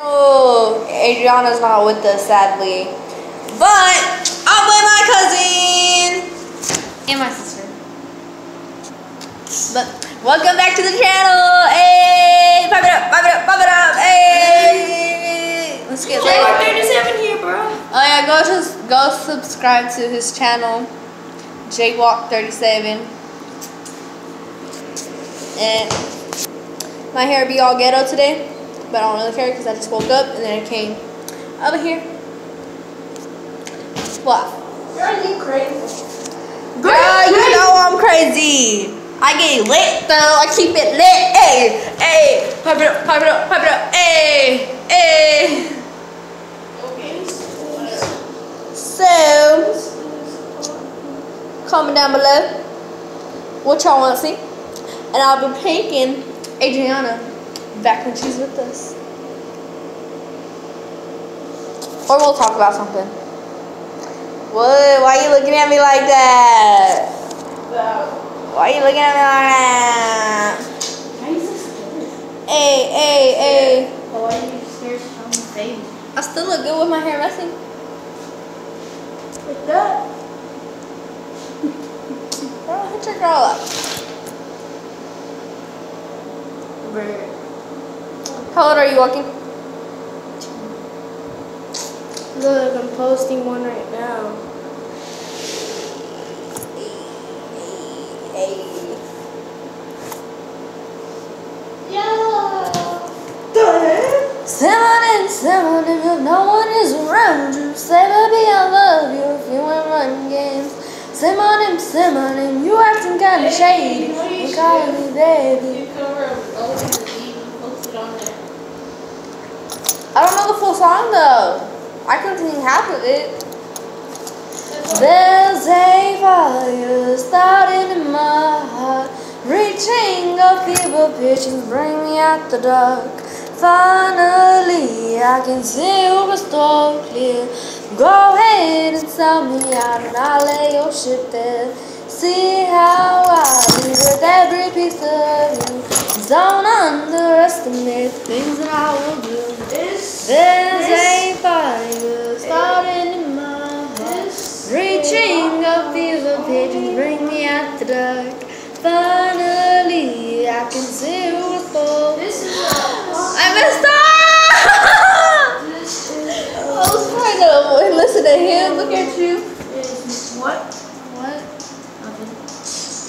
Oh, Adriana's not with us, sadly. But I'm with my cousin and my sister. But welcome back to the channel. Hey, pop it up, pop it up, pop it up. Hey, let's get Jaywalk 37 here, bro. Oh yeah, go subscribe to his channel, Jaywalk 37. And my hair be all ghetto today. But I don't really care because I just woke up and then I came over here. What? Girl, you crazy. Girl, you know I'm crazy. I get lit though. I keep it lit. Hey, hey. Pipe it up, pipe it up, pipe it up. Hey, hey. Okay. So, comment down below what y'all want to see. And I'll be picking Adriana back when she's with us. Or we'll talk about something. What? Why are you looking at me like that? Why are you looking at me like that? Why are you so scared? Hey. Why are you scared to show my face? I still look good with my hair messy. Like that? Girl, hit your girl up. Bird. How old are you, walking? Look, I'm posting one right now. Hey. Yeah. Someone if no one is around you. Say baby I love you if you ain't running games. Say my name, you acting kinda shady. You calling me baby. You cover up all the beat and post it on there. I don't know the full song though. I can sing half of it. There's a fire starting in my heart, reaching a fever pitch and bring me out the dark. Finally, I can see you crystal clear. Go ahead and sell me out and I'll lay your shit there. See how I leave with every piece of you. Don't underestimate the things that I will do. There's a fire starting in my heart, reaching a fever pitch and bring me out the dark. Finally, I can see you fall. I messed up! I was trying to listen to him. Look at you. What? What? Nothing.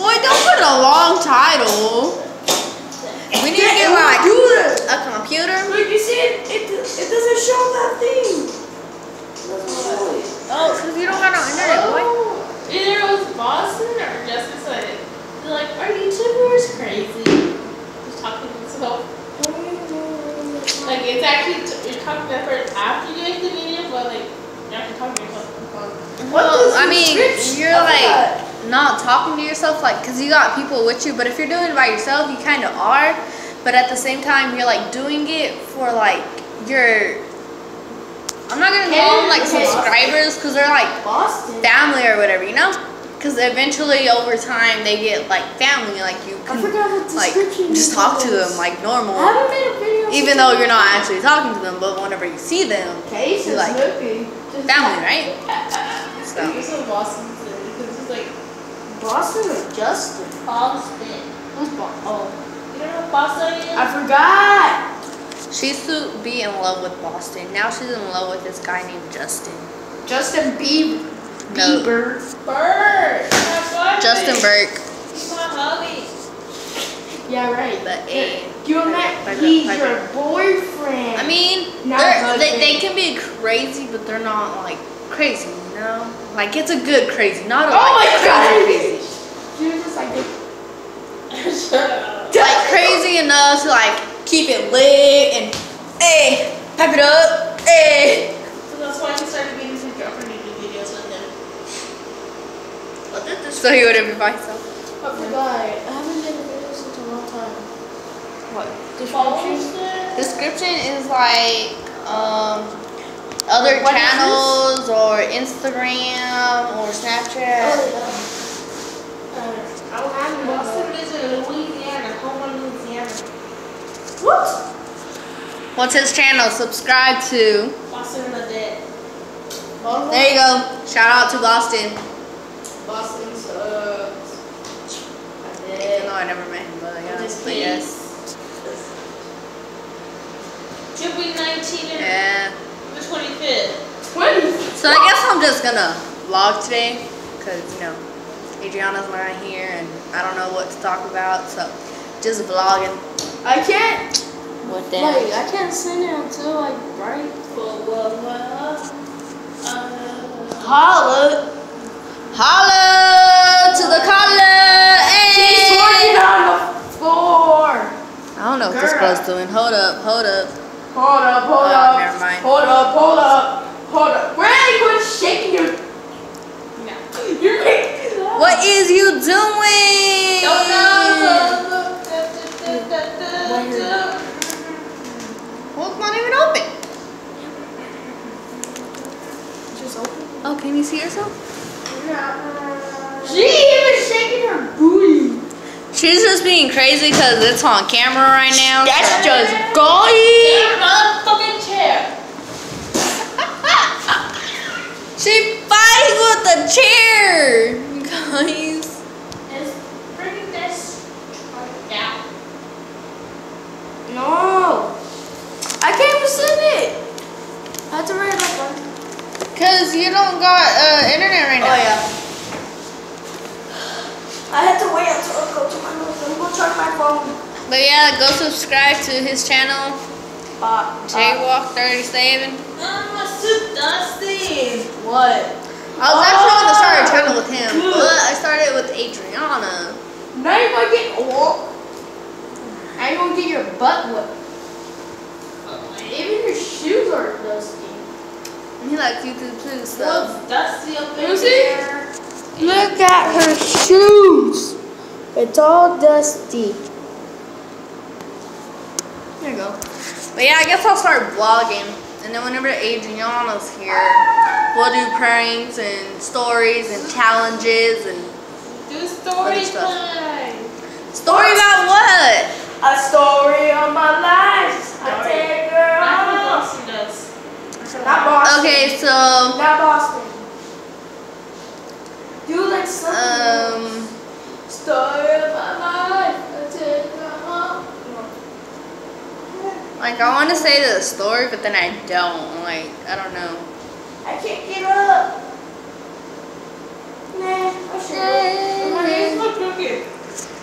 Boy, don't put a long title. We need to get like a computer. Look, you see it? It doesn't show that thing. Oh, because you don't have no internet, boy. Either it was Boston or Justice. They're like, our YouTuber is crazy. Just talking to himself. Like, it's actually, you're talking to first after you make the video, but like, you're actually talking to yourself on the phone. Well, I mean, you're like not talking to yourself, like, because you got people with you, but if you're doing it by yourself, you kind of are. But at the same time, you're like doing it for like your, I'm not gonna call them like subscribers because they're like family or whatever, you know? Because eventually over time they get like family, like you can like just talk to them like normal. I haven't made a video. Even though you're not actually talking to them, but whenever you see them, you're like family, right? So. This is Boston because it's like Boston or Justin? Boston. Who's Boston? Oh. You don't know what Boston is? I forgot. She used to be in love with Boston. Now she's in love with this guy named Justin. Justin Bieber. No. Bird. Justin Burke. He's my hubby. Yeah, right. But You're not. He's your boyfriend. I mean, they can be crazy, but they're not like crazy, you know? Like it's a good crazy, not a crazy. You're just like like crazy enough to like keep it lit and hey, pipe it up, hey. So that's why he started being his girlfriend and do videos with him. What did this? So he wouldn't be by himself. I forgot. I haven't done a video since a long time. What? Description is like other channels or Instagram or Snapchat. I don't have Boston is in Louisiana, home in Louisiana. What? What's his channel? Subscribe to. Boston the Dead. There you go. Shout out to Boston. Boston sucks. Even though I never met him, but yes. Should be 19 and the 25th. 20. So I guess I'm just gonna vlog today, cause you know Adriana's not here and I don't know what to talk about, so just vlogging. I can't. What that? Like I can't send it until like right. Holla. Holla to the collar. She's twerking on the floor. I don't know what this girl's doing. Hold up. Hold up. Never mind. Hold up. Really, quit shaking your. No. You're making that. What is you doing? Don't know. Well, it's not even open. Just open. Oh, can you see yourself? She even shaking her booty. She's just being crazy because it's on camera right now. That's so. just Get going. a motherfucking chair. She fighting with the chair, you guys. Is bringing this down. No. I can't even send it. I have to write it up on. Cause you don't got internet right now. Oh yeah. I had to wait until I go to my room. I'm gonna charge my phone. But yeah, go subscribe to his channel, Jaywalk37. I'm so dusty. What? I was actually gonna start a channel with him, but I started with Adriana. Now you're gonna get now you're gonna get your butt wet. Even your shoes are dusty. And he likes YouTube too, so. What's dusty up in Lucy? here? Look at her shoes. It's all dusty. There you go. But yeah, I guess I'll start vlogging. And then whenever Adriana's here, we'll do pranks and stories and challenges and Do story stuff. time. story about what? A story of my life. I take her That's what home. Boston does. Not Boston. Okay, so Not Boston. Do like something. Story of my life. I take her home. like I want to say the story, but then I don't. Like I don't know. I can't get up. Nah, I should. My hands look crooked.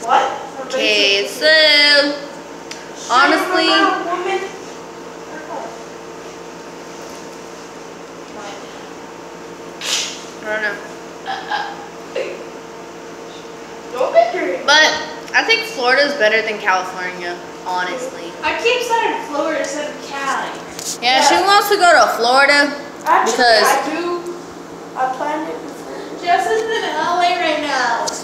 What? Okay, so honestly, I don't know. But I think Florida's better than California, honestly. I keep saying Florida instead of Cali. Yeah, she wants to go to Florida Actually, because I do. I planned it before. Justin's in LA right now. What's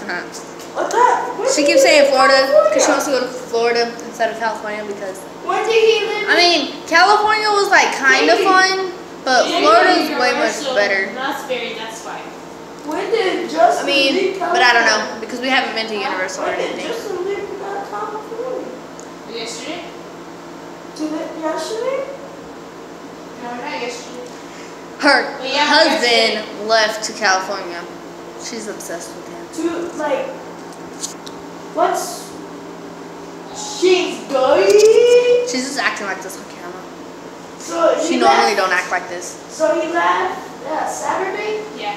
that? she keeps saying Florida because she wants to go to Florida instead of California because When did he live? I mean California was like kind of fun, but Florida's way much better. That's fine. When did Justin I mean, leave but I don't California? know because we haven't been to Universal or When did anything. Justin leave California? Yesterday? Yesterday? No, not yesterday. Her Well, yeah, husband left to California. She's obsessed with him. To like, what's? She's going. She's just acting like this on camera. So She he normally left. don't act like this. So he left Saturday. Yeah.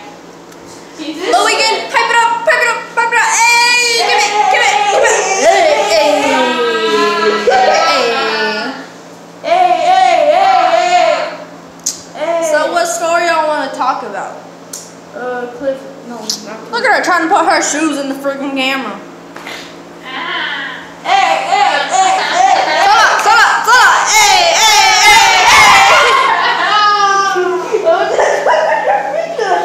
But we can pipe it up, pipe it up, pipe it up. Hey, give it, give it, give it. Hey, Hey. So what story y'all want to talk about? Cliff. No, not Cliff. Look at her trying to put her shoes in the freaking camera. Hey. Stop. Hey.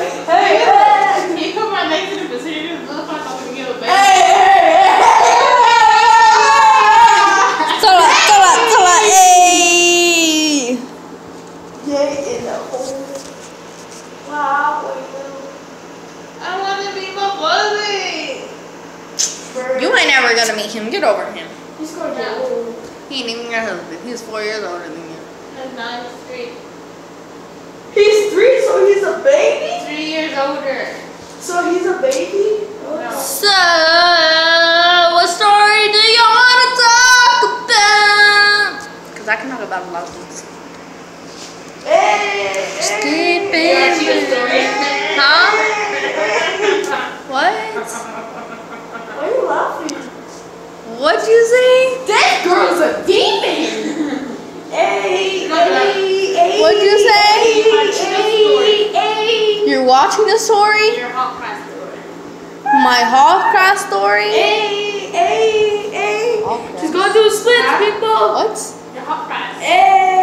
Can you put my legs in the position? It looks like I'm going to give a baby. Stop. Hey. Yay in the hole. Wow. I want to be my buddy. You ain't never gonna meet him. Get over him. He's going to get old. He ain't even your husband. He's 4 years older than you. And 9, 3. He's 3, so he's a baby? 3 years older. So he's a baby? No. So, what story do you want to talk about? Because I can talk about a lot of things. Huh? What? Why are you laughing? What'd you say? That girl's a demon! What'd you say? You're watching a story? Your hot cry story. My hall craft story? She's going to do splits, people! What? Your hot fries.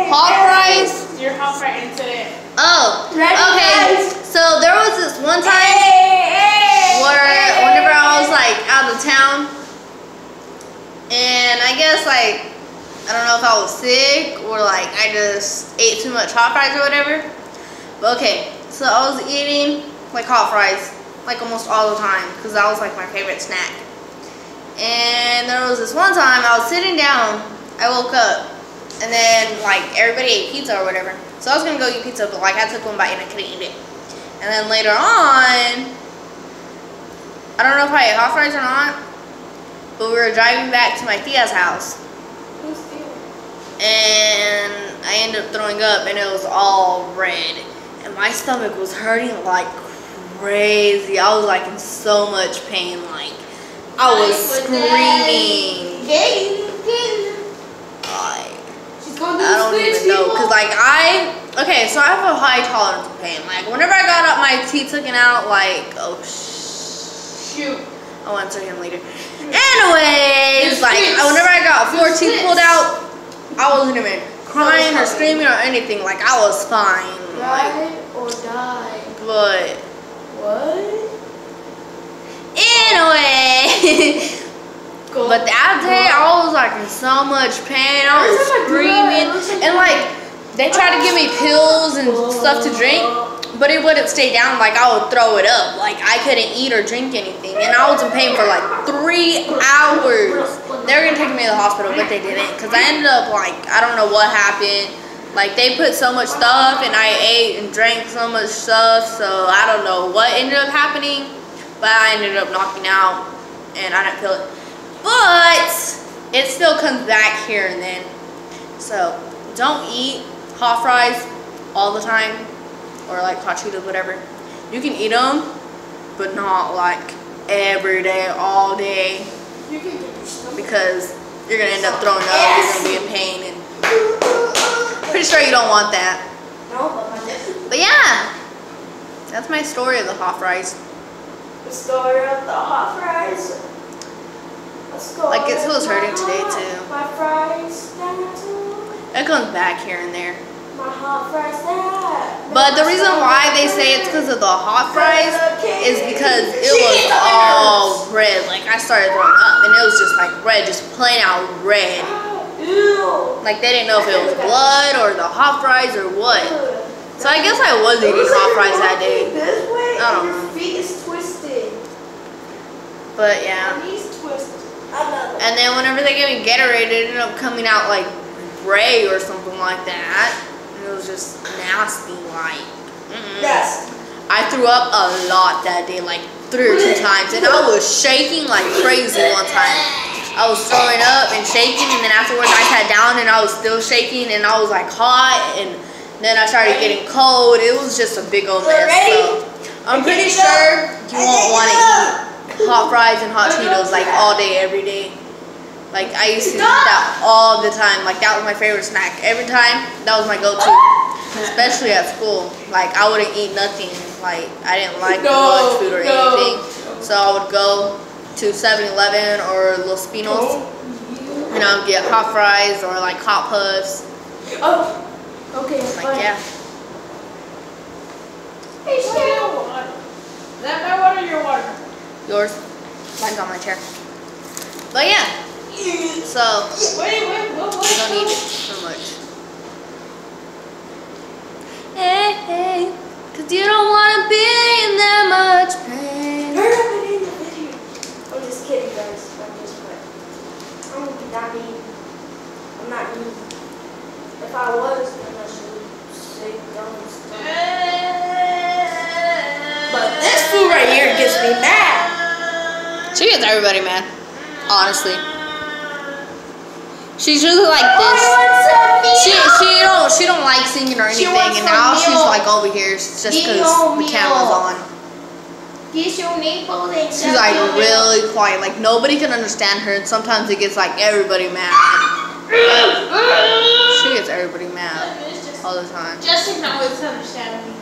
Hot fries? Your hot fry incident. Oh, Ready, okay. guys? So there was this one time where whenever I was like out of town, and I guess like, I don't know if I was sick or like I just ate too much hot fries or whatever. But okay, so I was eating like hot fries like almost all the time because that was like my favorite snack. And there was this one time I was sitting down, I woke up, and then like everybody ate pizza or whatever. So I was gonna go eat pizza, but like I took one bite and I couldn't eat it. And then later on, I don't know if I ate hot fries or not, but we were driving back to my tia's house. And I ended up throwing up and it was all red. And my stomach was hurting like crazy. I was like in so much pain, like I was screaming. I don't even know, cause like okay, so I have a high tolerance of pain. Like whenever I got my teeth taken out, like Shoot. I'll answer him later. Anyways, like whenever I got 4 teeth pulled out, I wasn't even crying or screaming or anything. Like I was fine. Ride or die. But What? anyway. But that day, I was like in so much pain. I was screaming, and like they tried to give me pills and stuff to drink, but it wouldn't stay down. Like I would throw it up. Like I couldn't eat or drink anything, and I was in pain for like 3 hours. They were gonna take me to the hospital, but they didn't, cause I ended up like I don't know what happened. Like they put so much stuff, and I ate and drank so much stuff, so I don't know what ended up happening, but I ended up knocking out, and I didn't feel it. But it still comes back here and then. So don't eat hot fries all the time or like hot Cheetos, whatever. You can eat them, but not like every day, all day, because you're gonna end up throwing up. You're gonna be in pain, and pretty sure you don't want that. But yeah, that's my story of the hot fries. The story of the hot fries. Like it was hurting today too. My fries. It comes back here and there. My hot fries. But the reason why they say it's because of the hot fries is because it was all red. Like I started throwing up and it was just like red, just plain out red. Like they didn't know if it was blood or the hot fries or what. So I guess I was eating hot fries that day. I don't know. Your feet is twisted. But yeah. And then whenever they gave me Gatorade, it ended up coming out like gray or something like that. And it was just nasty, like. Yes. I threw up a lot that day, like 3 or 2 times, and I was shaking like crazy one time. I was throwing up and shaking, and then afterwards I sat down and I was still shaking, and I was like hot, and then I started getting cold. It was just a big old mess. So I'm pretty sure you won't want to eat hot fries and hot Cheetos like all day, every day. Like I used to eat that all the time. Like that was my favorite snack. Every time, that was my go-to. Especially at school. Like I wouldn't eat nothing. Like I didn't like the lunch food or anything. So I would go to 7-Eleven or Los Pinos, and I would get hot fries or like hot puffs. Oh, okay. Like yeah. Hey, water. Is that my water or your water? Yours. Mine's on my chair. But yeah. So Wait, you don't need it so much. Hey, cause you don't wanna be in that much pain. Hurry up and end the video. I'm just kidding, guys. I'm just playing. I'm not mean. I'm not mean. If I was, gets everybody mad. Honestly. She's usually like this. She don't like singing or anything, and now she's like over here just because the camera's on. She's like really quiet, like nobody can understand her, and sometimes it gets like everybody mad. She gets everybody mad all the time. Justin always understands me.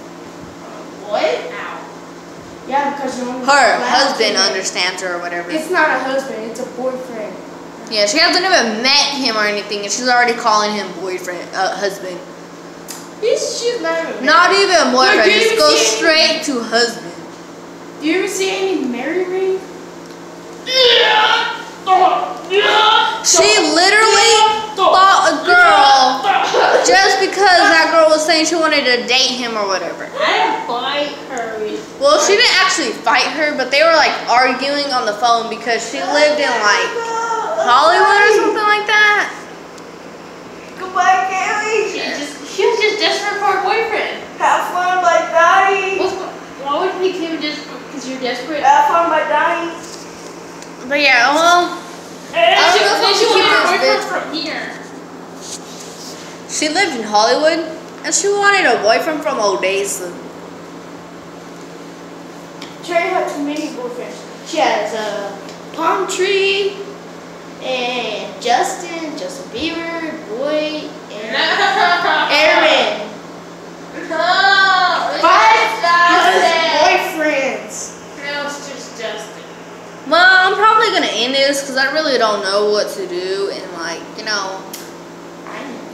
What? Ow. Yeah, because her husband understands her or whatever. It's not a husband, it's a boyfriend. Yeah, she hasn't even met him or anything, and she's already calling him boyfriend, husband. She's not even boyfriend. Just go straight to husband. Do you ever see any marry ring? She literally fought a girl just because that girl was saying she wanted to date him or whatever. I didn't fight her. Well, she didn't actually fight her, but they were like arguing on the phone because she lived in like Hollywood or something like that. Goodbye, Kaylee. She was just desperate for a boyfriend. Have fun by dying. Why would you pick him just because you're desperate? Have fun by dying. But yeah, well, she wanted a boyfriend from here. She lived in Hollywood, and she wanted a boyfriend from Odessa. Cherry had too many boyfriends. She has a palm tree, and Justin Bieber, Boy, and Aaron. No, 5 boyfriends. No, it's just Justin. Well, I'm probably gonna end this because I really don't know what to do, and like, you know.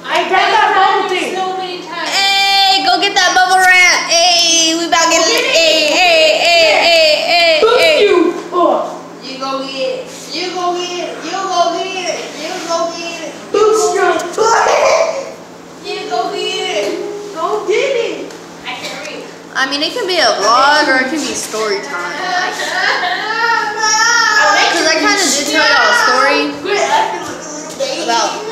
I grabbed that bubble thing. So many times. Hey, go get that bubble wrap. Hey, we about to get it. Hey. You. You go get it. You go get it. You go get it. You go get it. Boost your butt. You go get it. Go get it. I can read. I mean, it can be a vlog or it can be story time. Because I kind of did tell y'all a story about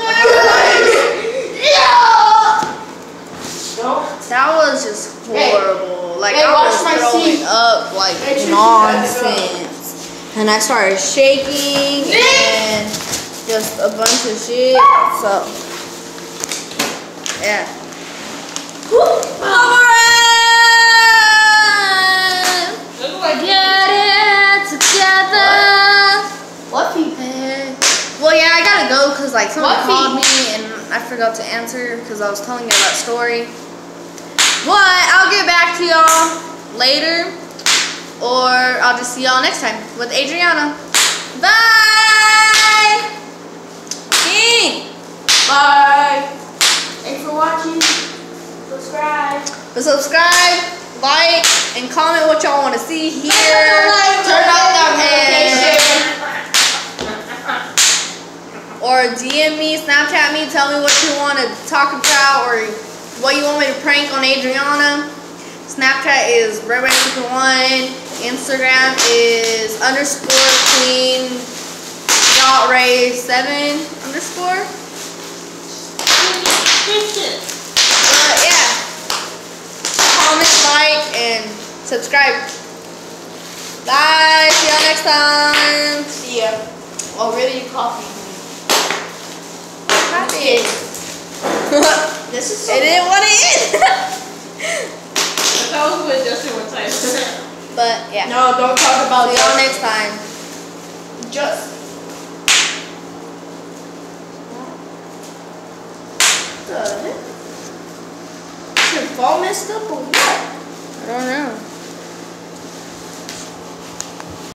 that was just horrible. Like I was throwing up like nonsense, and I started shaking and just a bunch of shit. So yeah. Get it together. Fluffy. Well, yeah, I gotta go because like someone called me and I forgot to answer because I was telling you that story. But I'll get back to y'all later, or I'll just see y'all next time with Adriana. Bye. Bye. Thanks for watching. Subscribe, like, and comment what y'all want to see here. Turn on that notification. Or DM me, Snapchat me, tell me what you want to talk about or what you want me to prank on Adriana. Snapchat is RedRay1. Instagram is _queen.ray7_. Yeah. Comment, like, and subscribe. Bye. See y'all next time. See ya. Already coffee. This is so it didn't want to end. That was with Justin one time. But yeah. No, don't talk about See y'all next time. Just. Is your phone messed up or what? I don't know.